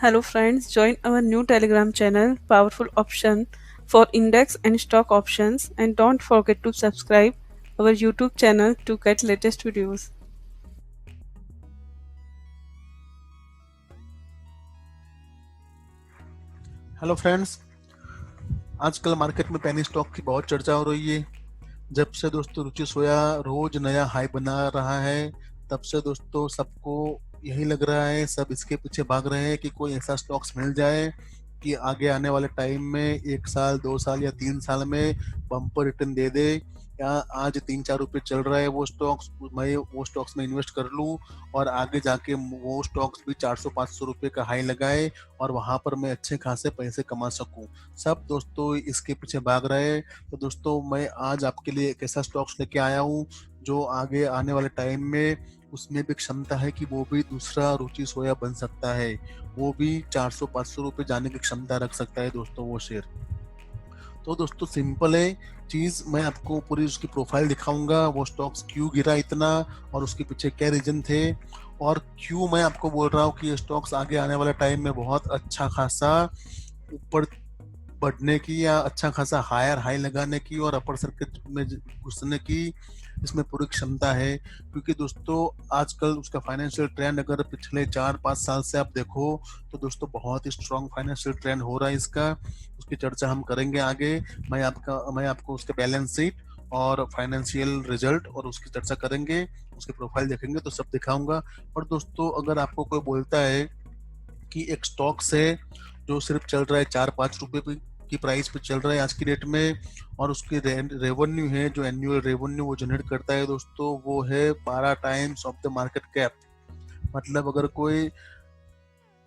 Hello friends, join our new Telegram channel, Powerful Option for Index and Stock Options, and don't forget to subscribe our YouTube channel to get latest videos. Hello friends, आजकल market में penny stock की बहुत चर्चा हो रही है। जब से दोस्तों रुचि सोया रोज नया हाई बना रहा है, तब से दोस्तों सबको यही लग रहा है, सब इसके पीछे भाग रहे हैं कि कोई ऐसा स्टॉक्स मिल जाए कि आगे आने वाले टाइम में 1 साल 2 साल या 3 साल में बम्पर रिटर्न दे दे, या आज 3-4 रुपए चल रहा है वो स्टॉक्स, मैं वो स्टॉक्स में इन्वेस्ट कर लूं और आगे जाके वो स्टॉक्स भी 400-500 रुपए का हाई लगाए और वहां पर मैं अच्छे खासे पैसे कमा सकूं। सब दोस्तों इसके पीछे भाग रहे हैं। तो दोस्तों मैं आज आपके लिए एक ऐसा स्टॉक्स लेके आया हूँ जो आगे आने वाले टाइम में उसमें भी क्षमता है कि वो भी दूसरा रुचि सोया बन सकता है, वो भी 400-500 रुपए जाने की क्षमता रख सकता है दोस्तों वो शेयर। तो दोस्तों सिंपल है चीज, मैं आपको पूरी उसकी प्रोफाइल दिखाऊंगा, वो स्टॉक्स क्यों गिरा इतना और उसके पीछे क्या रीजन थे, और क्यों मैं आपको बोल रहा हूँ कि ये स्टॉक्स आगे आने वाले टाइम में बहुत अच्छा खासा ऊपर बढ़ने की या अच्छा खासा हायर हाई लगाने की और अपर सर्किट में घुसने की इसमें पूरी क्षमता है। क्योंकि दोस्तों आजकल उसका फाइनेंशियल ट्रेंड अगर पिछले 4-5 साल से आप देखो तो दोस्तों बहुत ही स्ट्रॉन्ग फाइनेंशियल ट्रेंड हो रहा है इसका। उसकी चर्चा हम करेंगे आगे। मैं आपको उसके बैलेंस शीट और फाइनेंशियल रिजल्ट और उसकी चर्चा करेंगे, उसकी प्रोफाइल देखेंगे तो सब दिखाऊंगा। और दोस्तों अगर आपको कोई बोलता है कि एक स्टॉक से जो सिर्फ चल रहा है 4-5 रुपए की प्राइस पे चल रहा है आज की डेट में, और उसकी रेवेन्यू है जो एनुअल रेवेन्यू वो जनरेट करता है दोस्तों, वो है 12 times of the market cap. मतलब अगर कोई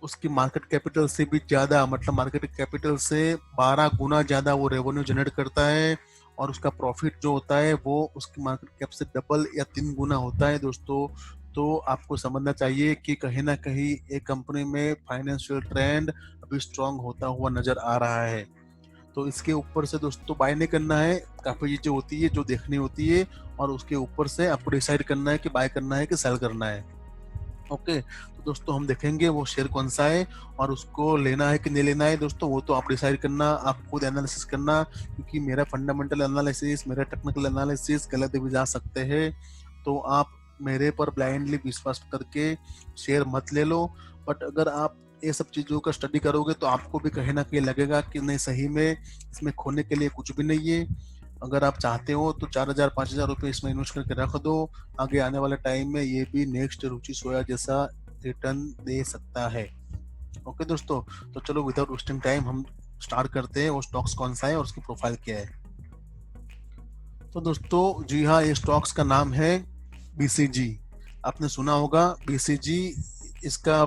उसकी मार्केट कैपिटल से भी ज्यादा, मतलब मार्केट कैपिटल से 12 गुना ज्यादा वो रेवेन्यू जनरेट करता है, और उसका प्रॉफिट जो होता है वो उसकी मार्केट कैप से डबल या 3 गुना होता है दोस्तों। तो आपको समझना चाहिए कि कहीं ना कहीं एक कंपनी में फाइनेंशियल ट्रेंड अभी स्ट्रांग होता हुआ नजर आ रहा है। तो इसके ऊपर से दोस्तों बाय नहीं करना है, काफी चीजें होती है जो देखनी होती है, और उसके ऊपर से आपको डिसाइड करना है कि बाय करना है कि सेल करना है। ओके, तो दोस्तों हम देखेंगे वो शेयर कौन सा है और उसको लेना है कि नहीं लेना है दोस्तों, वो तो आप डिसाइड करना, आप खुद एनालिसिस करना। क्योंकि मेरा फंडामेंटल एनालिसिस, मेरा टेक्निकल एनालिसिस गलत भी जा सकते हैं, तो आप मेरे पर ब्लाइंडली विश्वास करके शेयर मत ले लो। बट अगर आप ये सब चीज़ों का स्टडी करोगे तो आपको भी कहीं ना कहीं लगेगा कि नहीं, सही में इसमें खोने के लिए कुछ भी नहीं है। अगर आप चाहते हो तो 4,000-5,000 रुपये इसमें इन्वेस्ट करके रख दो, आगे आने वाले टाइम में ये भी नेक्स्ट रुचि सोया जैसा रिटर्न दे सकता है। ओके दोस्तों, तो चलो विदाउट वेस्टिंग टाइम हम स्टार्ट करते हैं वो स्टॉक्स कौन सा है और उसकी प्रोफाइल क्या है। तो दोस्तों जी हाँ, ये स्टॉक्स का नाम है बीसीजी। आपने सुना होगा बीसीजी, इसका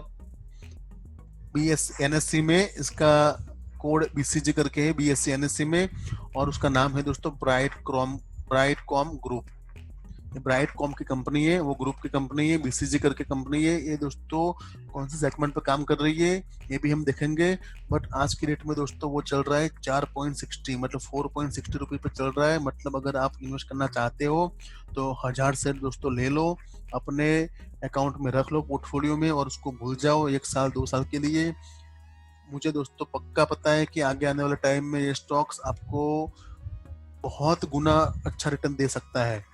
BSNSC में इसका कोड BCG करके है, BSC-NSC में, और उसका नाम है दोस्तों ब्राइट कॉम ग्रुप। ये ब्राइट कॉम की कंपनी है, वो ग्रुप की कंपनी है, BCG करके कंपनी है। ये दोस्तों कौन से सेगमेंट पे काम कर रही है ये भी हम देखेंगे। बट आज की डेट में दोस्तों वो चल रहा है 4.60, मतलब 4.60 रुपये पे चल रहा है। मतलब अगर आप इन्वेस्ट करना चाहते हो तो 1000 शेयर दोस्तों ले लो, अपने अकाउंट में रख लो पोर्टफोलियो में, और उसको भूल जाओ 1 साल 2 साल के लिए। मुझे दोस्तों पक्का पता है कि आगे आने वाले टाइम में ये स्टॉक्स आपको बहुत गुना अच्छा रिटर्न दे सकता है।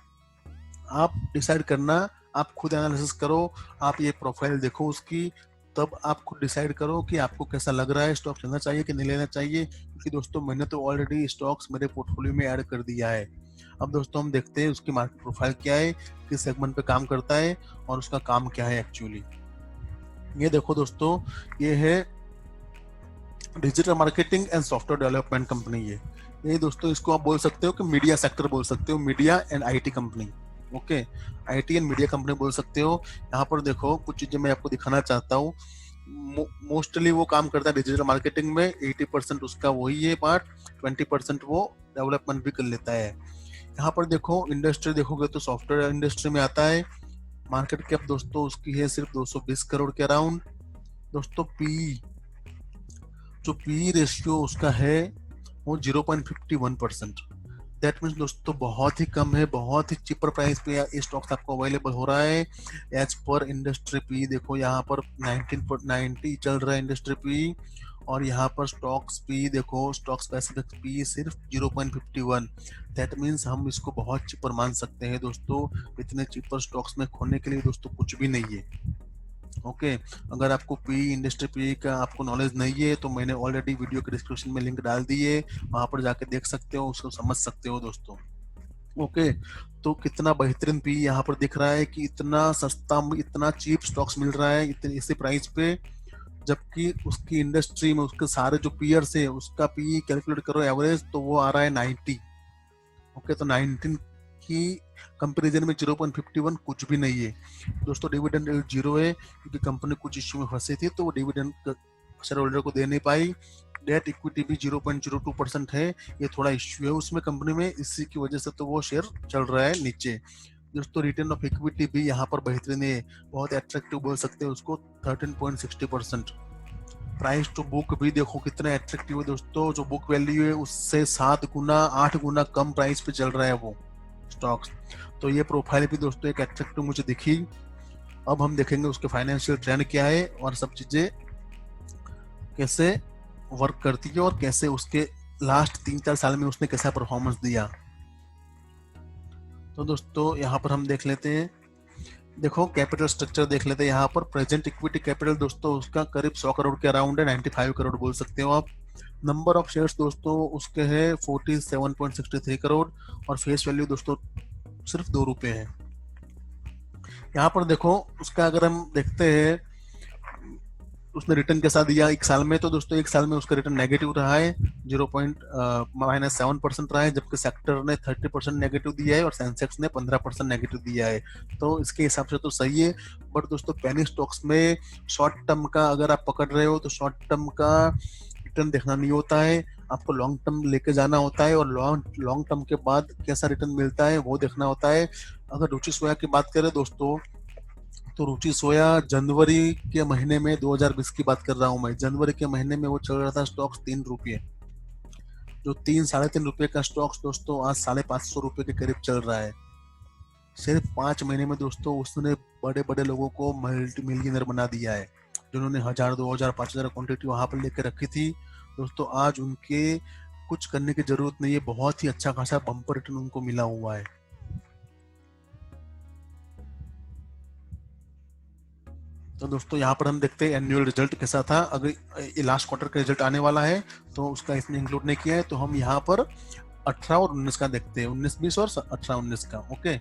आप डिसाइड करना, आप खुद एनालिसिस करो, आप ये प्रोफाइल देखो उसकी, तब आप खुद डिसाइड करो कि आपको कैसा लग रहा है, स्टॉक लेना चाहिए कि नहीं लेना चाहिए। क्योंकि दोस्तों मैंने तो ऑलरेडी स्टॉक्स मेरे पोर्टफोलियो में ऐड कर दिया है। अब दोस्तों हम देखते हैं उसकी मार्केट प्रोफाइल क्या है, किस सेगमेंट पे काम करता है और उसका काम क्या है एक्चुअली। ये देखो दोस्तों, ये है digital marketing and software development company. ये दोस्तों इसको आप बोल सकते हो कि मीडिया सेक्टर बोल सकते हो, media and IT company. Okay, IT and media company बोल सकते हो। यहाँ पर देखो कुछ चीजें मैं आपको दिखाना चाहता हूँ। मोस्टली वो काम करता है डिजिटल मार्केटिंग में, 80% उसका वही है पार्ट, 20% वो डेवलपमेंट भी कर लेता है। यहाँ पर देखो इंडस्ट्री देखोगे तो सॉफ्टवेयर इंडस्ट्री में आता है। मार्केट कैप दोस्तों उसकी है सिर्फ 220 करोड़ के अराउंड। दोस्तों पी, जो पी रेशियो उसका है वो 0.51%। दैट मीन्स दोस्तों बहुत ही कम है, बहुत ही चीपर प्राइस पे ये स्टॉक्स आपको अवेलेबल हो रहा है। एज पर इंडस्ट्री पी देखो यहाँ पर 19.90 चल रहा है इंडस्ट्री पी, और यहाँ पर स्टॉक्स पी देखो, स्टॉक्स स्पेसिफिक पी सिर्फ 0.51। दैट मीन्स हम इसको बहुत चीपर मान सकते हैं दोस्तों। इतने चीपर स्टॉक्स में खोने के लिए दोस्तों कुछ भी नहीं है। ओके, अगर आपको पी इंडस्ट्री पी का आपको नॉलेज नहीं है तो मैंने ऑलरेडी वीडियो के डिस्क्रिप्शन में लिंक डाल दी है, वहां पर जाके देख सकते हो, उसको समझ सकते हो दोस्तों। ओके, तो कितना बेहतरीन पी यहाँ पर दिख रहा है कि इतना सस्ता, इतना चीप स्टॉक्स मिल रहा है इतने इसी प्राइस पे, जबकि उसकी इंडस्ट्री में उसके सारे जो पीयर्स है उसका पी कैलकुलेट करो एवरेज तो वो आ रहा है 90। ओके, तो 19 की कंपेरिजन में 0.51 कुछ भी नहीं है दोस्तों। डिविडेंड जीरो है क्योंकि कंपनी कुछ इश्यू में फंसी थी तो वो डिविडेंड शेयर होल्डर को दे नहीं पाई। डेट इक्विटी भी 0.02% है, ये थोड़ा इश्यू है उसमें कंपनी में, इसी की वजह से तो वो शेयर चल रहा है नीचे दोस्तों। रिटर्न ऑफ इक्विटी भी यहाँ पर बेहतरीन है, बहुत अट्रैक्टिव बोल सकते हैं उसको, 13.60%। प्राइस टू बुक भी देखो कितना अट्रैक्टिव है दोस्तों, जो बुक वैल्यू है उससे 7 गुना 8 गुना कम प्राइस पे चल रहा है वो स्टॉक्स। तो ये प्रोफाइल भी दोस्तों एक अट्रैक्टिव मुझे दिखी। अब हम देखेंगे उसके फाइनेंशियल ट्रेंड क्या है और सब चीजें कैसे वर्क करती है और कैसे उसके लास्ट 3-4 साल में उसने कैसा परफॉर्मेंस दिया। तो दोस्तों यहाँ पर हम देख लेते हैं, देखो कैपिटल स्ट्रक्चर देख लेते हैं यहाँ पर। प्रेजेंट इक्विटी कैपिटल दोस्तों उसका करीब 100 करोड़ के अराउंड है, 95 करोड़ बोल सकते हो आप। नंबर ऑफ शेयर्स दोस्तों उसके है 47.63 करोड़, और फेस वैल्यू दोस्तों सिर्फ 2 रुपए है। यहाँ पर देखो उसका अगर हम देखते हैं उसने रिटर्न कैसा दिया एक साल में, तो दोस्तों एक साल में उसका रिटर्न नेगेटिव रहा है, 0.-7% रहा है, जबकि सेक्टर ने 30% नेगेटिव दिया है और सेंसेक्स ने 15% नेगेटिव दिया है। तो इसके हिसाब से तो सही है, बट दोस्तों पेनी स्टॉक्स में शॉर्ट टर्म का अगर आप पकड़ रहे हो तो शॉर्ट टर्म का रिटर्न देखना नहीं होता है, आपको लॉन्ग टर्म लेके जाना होता है, और लॉन्ग टर्म के बाद कैसा रिटर्न मिलता है वो देखना होता है। अगर रुचि सोया की बात करें दोस्तों, तो रुचि सोया जनवरी के महीने में 2020 की बात कर रहा हूं मैं, जनवरी के महीने में वो चल रहा था स्टॉक्स 3 रुपये, जो 3-3.5 रुपये का स्टॉक्स दोस्तों आज 550 रुपये के करीब चल रहा है। सिर्फ 5 महीने में दोस्तों उसने बड़े बड़े लोगों को मल्टी मिलियनर बना दिया है, जिन्होंने 1000, 2000, 5000 क्वांटिटी वहां पर लेकर रखी थी दोस्तों, आज उनके कुछ करने की जरूरत नहीं है, बहुत ही अच्छा खासा बम्पर रिटर्न उनको मिला हुआ है। तो दोस्तों यहाँ पर हम देखते हैं एनुअल रिजल्ट कैसा था। अगर ये लास्ट क्वार्टर का रिजल्ट आने वाला है तो उसका इसमें इंक्लूड नहीं किया है, तो हम यहाँ पर 18 और 19 का देखते हैं, 19-20 और 18-19 का। ओके,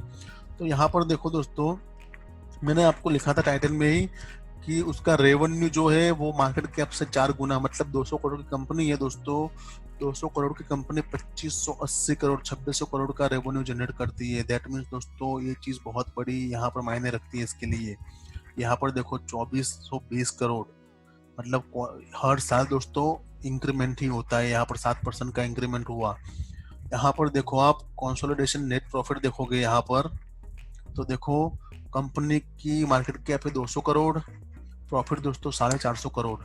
तो यहाँ पर देखो दोस्तों मैंने आपको लिखा था टाइटल में ही कि उसका रेवेन्यू जो है वो मार्केट कैप से 4 गुना, मतलब 200 करोड़ की कंपनी है दोस्तों, 200 करोड़ की कंपनी 2580 करोड़ 2600 करोड़ का रेवेन्यू जनरेट करती है। दैट मीन्स दोस्तों ये चीज बहुत बड़ी यहाँ पर मायने रखती है इसके लिए। यहाँ पर देखो 2420 करोड़, मतलब हर साल दोस्तों इंक्रीमेंट ही होता है, यहाँ पर 7% का इंक्रीमेंट हुआ। यहाँ पर देखो आप कंसोलिडेशन नेट प्रॉफिट देखोगे यहाँ पर, तो देखो कंपनी की मार्केट कैप है 200 करोड़, प्रॉफिट दोस्तों 450 करोड़,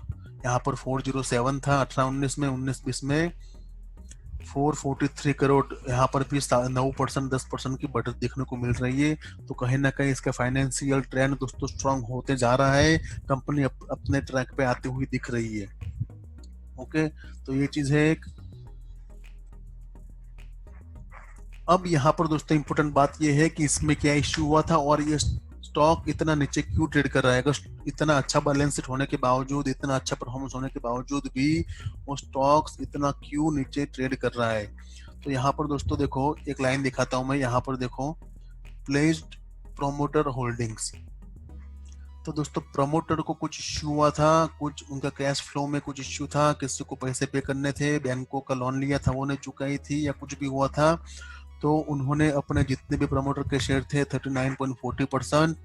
यहाँ पर 407 था 18-19 में, 19-20 में 443 करोड़, यहाँ पर भी 9% 10% की बढ़त देखने को मिल रही है। तो कहीं ना कहीं इसका फाइनेंशियल ट्रेंड दोस्तों स्ट्रांग होते जा रहा है, कंपनी अपने ट्रैक पे आती हुई दिख रही है। ओके, तो ये चीज है एक। अब यहाँ पर दोस्तों इंपॉर्टेंट बात ये है कि इसमें क्या इश्यू हुआ था और ये स्टॉक इतना नीचे क्यों ट्रेड कर रहा है। अगर इतना अच्छा बैलेंस शीट होने के बावजूद, इतना अच्छा परफॉर्मेंस होने के बावजूद भी वो स्टॉक्स इतना क्यों नीचे ट्रेड कर रहा है। तो यहाँ पर दोस्तों देखो एक लाइन दिखाता हूं मैं, यहाँ पर देखो प्लेस्ड प्रोमोटर होल्डिंग्स। तो दोस्तों प्रमोटर को कुछ इश्यू हुआ था, कुछ उनका कैश फ्लो में कुछ इश्यू था, किसी को पैसे पे करने थे, बैंकों का लोन लिया था वो नहीं चुकाई थी या कुछ भी हुआ था, तो उन्होंने अपने जितने भी प्रमोटर के शेयर थे 39.40%,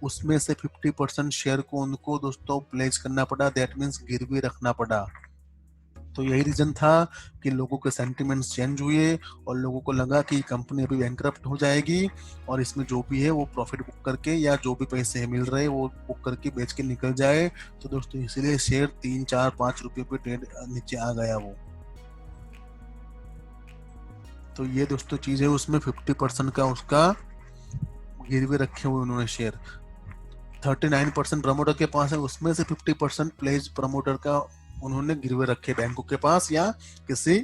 उसमें से 50% शेयर को उनको दोस्तों प्लेज करना पड़ा, दैट मीन्स गिरवी रखना पड़ा। तो यही रीजन था कि लोगों के सेंटिमेंट्स चेंज हुए और लोगों को लगा कि कंपनी अभी बैंकरप्ट हो जाएगी और इसमें जो भी है वो प्रॉफिट बुक करके या जो भी पैसे मिल रहे हैं वो बुक करके बेच के निकल जाए। तो दोस्तों इसीलिए शेयर 3, 4, 5 रुपए पे ट्रेड नीचे आ गया वो। तो ये दोस्तों चीज है, उसमें 50% का उसका गिरवे रखे हुए उन्होंने शेयर। 39% प्रमोटर के पास है, उसमें से 50% प्लेज प्रमोटर का उन्होंने गिरवे रखे बैंकों के पास या किसी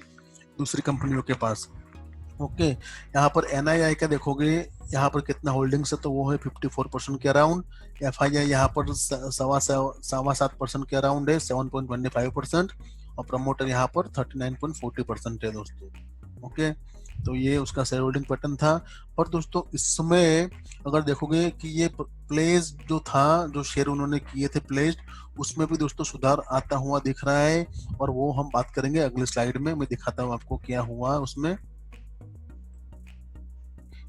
दूसरी कंपनियों के पास। ओके, यहाँ पर एनआईआई का देखोगे यहाँ पर कितना होल्डिंग्स है, तो वो है 54% के अराउंड। एफआईआई यहाँ पर 7.25% के अराउंड है, 7.25%। और प्रमोटर यहाँ पर 39.40% है दोस्तों। ओके, तो ये उसका शेयर होल्डिंग पैटर्न था। पर दोस्तों इसमें अगर देखोगे कि ये प्लेज जो था, जो शेयर उन्होंने किए थे प्लेज, उसमें भी दोस्तों सुधार आता हुआ दिख रहा है, और वो हम बात करेंगे अगले स्लाइड में। मैं दिखाता हूँ आपको क्या हुआ उसमें।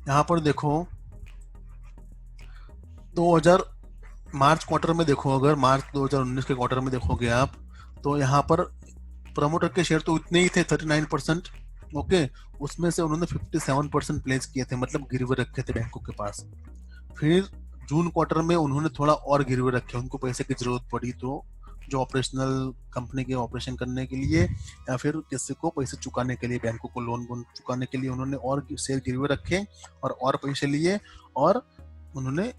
यहाँ पर देखो 2000 मार्च क्वार्टर में देखो, अगर मार्च 2019 के क्वार्टर में देखोगे आप, तो यहाँ पर प्रमोटर के शेयर तो इतने ही थे 39%। ओके, उसमें से उन्होंने 57% प्लेस किए थे, मतलब गिरवे रखे थे बैंकों के पास। फिर जून क्वार्टर में उन्होंने थोड़ा और गिरवे रखे, उनको पैसे की जरूरत पड़ी, तो जो ऑपरेशनल कंपनी के ऑपरेशन करने के लिए या फिर किसी को पैसे चुकाने के लिए, बैंकों को लोन वोन चुकाने के लिए उन्होंने और शेयर गिरवे रखे और पैसे लिए, और उन्होंने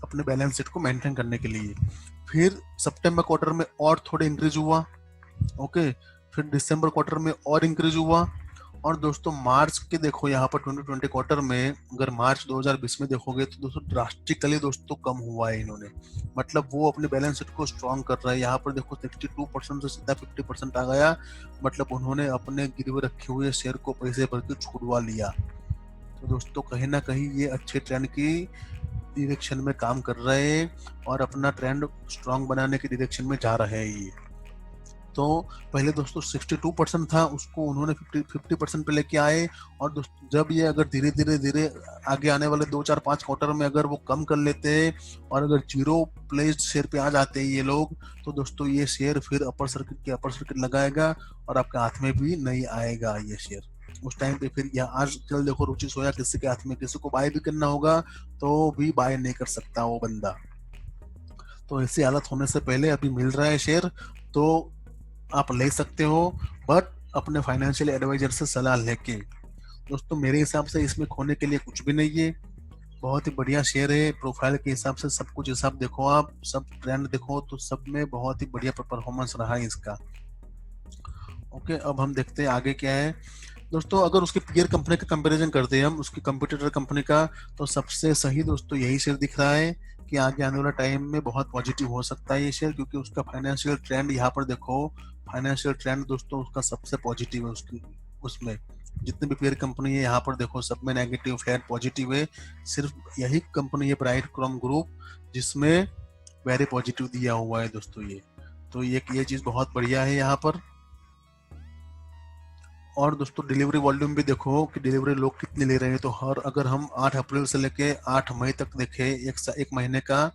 अपने बैलेंस शीट को मेंटेन करने के लिए। फिर सितंबर क्वार्टर में और थोड़े इंक्रीज हुआ। ओके, फिर दिसंबर क्वार्टर में और इंक्रीज हुआ। और दोस्तों मार्च के देखो यहाँ पर 2020 क्वार्टर में, अगर मार्च 2020 में देखोगे तो दोस्तों ड्रास्टिकली दोस्तों कम हुआ है इन्होंने, मतलब वो अपने बैलेंस शीट को स्ट्रॉन्ग कर रहा है। यहाँ पर देखो 62% से सीधा 50% आ गया, मतलब उन्होंने अपने गिरवे रखे हुए शेयर को पैसे भर के छुड़वा लिया। तो दोस्तों कहीं ना कहीं ये अच्छे ट्रेंड की डायरेक्शन में काम कर रहे हैं और अपना ट्रेंड स्ट्रॉन्ग बनाने की डायरेक्शन में जा रहे हैं ये। तो पहले दोस्तों 62% था, उसको उन्होंने 50% पे लेके आए। और दोस्तों जब ये अगर धीरे धीरे आगे आने वाले 2 4 5 क्वार्टर में अगर वो कम कर लेते हैं और अगर जीरो प्लेस्ड शेयर पे आ जाते हैं ये लोग, तो दोस्तों ये शेयर फिर अपर सर्किट लगाएगा और आपके हाथ में भी नहीं आएगा ये शेयर उस टाइम पे। फिर या आज कल देखो रुचि सोया किसी के हाथ में, किसी को बाय भी करना होगा तो भी बाय नहीं कर सकता वो बंदा। तो ऐसी हालत होने से पहले अभी मिल रहा है शेयर, तो आप ले सकते हो, बट अपने फाइनेंशियल एडवाइजर से सलाह लेके। दोस्तों मेरे हिसाब से इसमें खोने के लिए कुछ भी नहीं है, बहुत ही बढ़िया शेयर है। प्रोफाइल के हिसाब से सब कुछ हिसाब देखो, आप सब ट्रेंड देखो, तो सब में बहुत ही बढ़िया परफॉर्मेंस रहा है इसका। ओके, अब हम देखते हैं आगे क्या है दोस्तों। अगर उसके पीयर कंपनी का कंपैरिजन करते हैं हम उसकी कंपटीटर कंपनी का, तो सबसे सही दोस्तों यही शेयर दिख रहा है कि आगे आने वाला टाइम में बहुत पॉजिटिव हो सकता है ये शेयर, क्योंकि उसका फाइनेंशियल ट्रेंड यहाँ पर देखो, फाइनेंशियल ट्रेंड दोस्तों उसका सबसे पॉजिटिव है। उसकी उसमें जितने भी पेयर कंपनी है यहाँ पर देखो सब में नेगेटिव फ्लैट पॉजिटिव है। सिर्फ यही कंपनी है ब्राइट क्रोम ग्रुप जिसमें वेरी पॉजिटिव दिया हुआ है दोस्तों ये। तो ये चीज बहुत बढ़िया है यहाँ पर। और दोस्तों डिलीवरी वॉल्यूम भी देखो कि डिलीवरी लोग कितने ले रहे हैं। तो हर अगर हम 8 अप्रैल से लेके 8 मई तक देखें, एक महीने का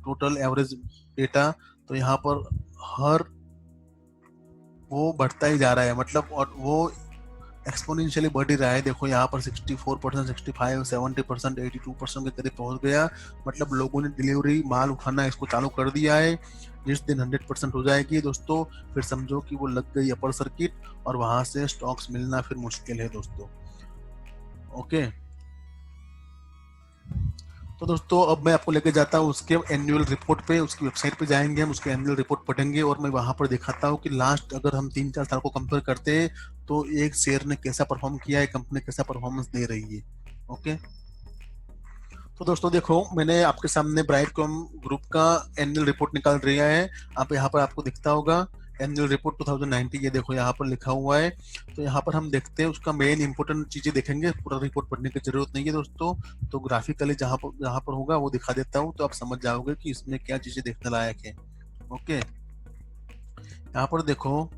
टोटल एवरेज डेटा, तो यहाँ पर हर वो बढ़ता ही जा रहा है, मतलब और वो एक्सपोनेंशियली बढ़ ही रहा है। देखो यहाँ पर 64%, 65, 70%, 82% के करीब पहुंच गया। मतलब लोगों ने डिलीवरी माल उठाना इसको चालू कर दिया है। जिस दिन 100% हो जाएगी दोस्तों, फिर समझो कि वो लग गई अपर सर्किट और वहां से स्टॉक्स मिलना फिर मुश्किल है दोस्तों। ओके, तो दोस्तों अब मैं आपको लेके जाता हूँ उसके एनुअल रिपोर्ट पे। उसकी वेबसाइट पे जाएंगे हम, उसके एनुअल रिपोर्ट पढ़ेंगे और मैं वहां पर दिखाता हूँ कि लास्ट अगर हम 3 4 साल को कंपेयर करते हैं तो एक शेयर ने कैसा परफॉर्म किया है, कंपनी कैसा परफॉर्मेंस दे रही है। ओके, तो दोस्तों देखो मैंने आपके सामने ब्राइटकॉम ग्रुप का एनुअल रिपोर्ट निकाल दिया है। आप यहाँ पर आपको दिखता होगा एनुअल रिपोर्ट 2019, ये देखो यहाँ पर लिखा हुआ है। तो यहाँ पर हम देखते हैं उसका मेन इंपोर्टेंट चीजें देखेंगे, पूरा रिपोर्ट पढ़ने की जरूरत नहीं है दोस्तों। तो ग्राफिकली जहाँ पर होगा वो दिखा देता हूँ, तो आप समझ जाओगे कि इसमें क्या चीजें देखने लायक है। ओके, यहाँ पर देखो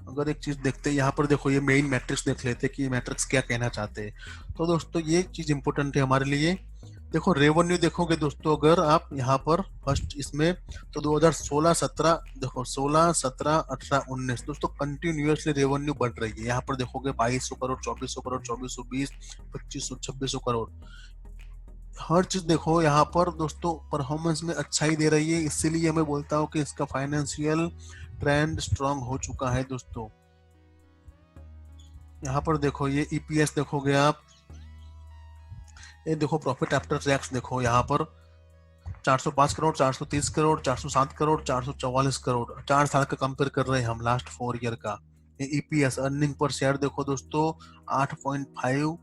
अगर एक चीज देखते हैं, यहाँ पर देखो ये मेन मैट्रिक्स देख लेते हैं कि ये मैट्रिक्स क्या कहना चाहते हैं। तो दोस्तों ये चीज इंपोर्टेंट है हमारे लिए। देखो रेवेन्यू देखोगे दोस्तों अगर आप यहाँ पर फर्स्ट इसमें, तो 2016-17 देखो 16, 17, 18, 19 दोस्तों कंटिन्यूअसली रेवेन्यू बढ़ रही है। यहाँ पर देखोगे 2200 करोड़, 2400 करोड़, 2420, 2500, 2600 करोड़। हर चीज देखो यहाँ पर दोस्तों परफॉर्मेंस में अच्छा ही दे रही है। इसीलिए मैं बोलता हूँ कि इसका फाइनेंशियल ट्रेंड स्ट्रांग हो चुका है दोस्तों। यहाँ पर देखो ये ईपीएस देखोगे आप, ये देखो प्रॉफिट आफ्टर टैक्स देखो यहाँ पर 405 करोड़, 430 करोड़, 407 करोड़, 444 करोड़, 4 साल का कंपेयर कर रहे हैं हम, लास्ट 4 ईयर का। ये ईपीएस अर्निंग पर शेयर देखो दोस्तों 8.5,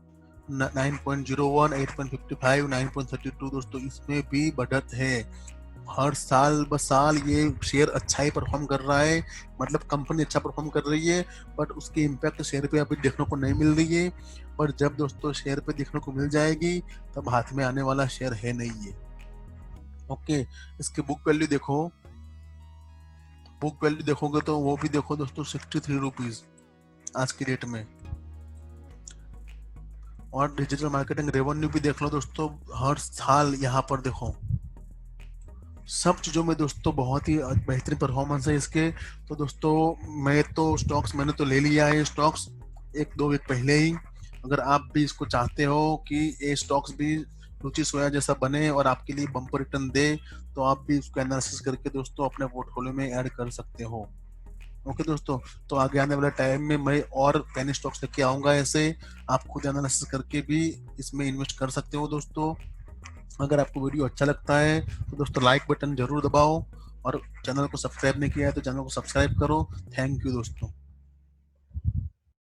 9.01, 8.55, 9.32 दोस्तों, इसमें भी बढ़त है। हर साल ब साल ये शेयर अच्छा ही परफॉर्म कर रहा है, मतलब कंपनी अच्छा परफॉर्म कर रही है, बट उसकी इम्पैक्ट शेयर पे अभी देखने को नहीं मिल रही है। पर जब दोस्तों शेयर पे देखने को मिल जाएगी तब हाथ में आने वाला शेयर है नहीं है। ओके, इसकी बुक वैल्यू देखो, बुक वैल्यू देखोगे तो वो भी देखो दोस्तों 63 रुपीज आज की डेट में। और डिजिटल मार्केटिंग रेवेन्यू भी देख लो दोस्तों, हर साल यहाँ पर देखो सब चीज़ों में दोस्तों बहुत ही बेहतरीन परफॉर्मेंस है इसके। तो दोस्तों मैं तो स्टॉक्स मैंने तो ले लिया है स्टॉक्स 1-2 वीक पहले ही। अगर आप भी इसको चाहते हो कि ये स्टॉक्स भी रुचि सोया जैसा बने और आपके लिए बम्पर रिटर्न दे, तो आप भी इसको एनालिसिस करके दोस्तों अपने पोर्टफोलियो में ऐड कर सकते हो। ओके दोस्तों, तो आगे आने वाले टाइम में मैं और पेनी स्टॉक्स लेके आऊंगा, ऐसे आप खुद एनालिसिस करके भी इसमें इन्वेस्ट कर सकते हो दोस्तों। अगर आपको वीडियो अच्छा लगता है तो दोस्तों लाइक बटन जरूर दबाओ, और चैनल को सब्सक्राइब नहीं किया है तो चैनल को सब्सक्राइब करो। थैंक यू दोस्तों।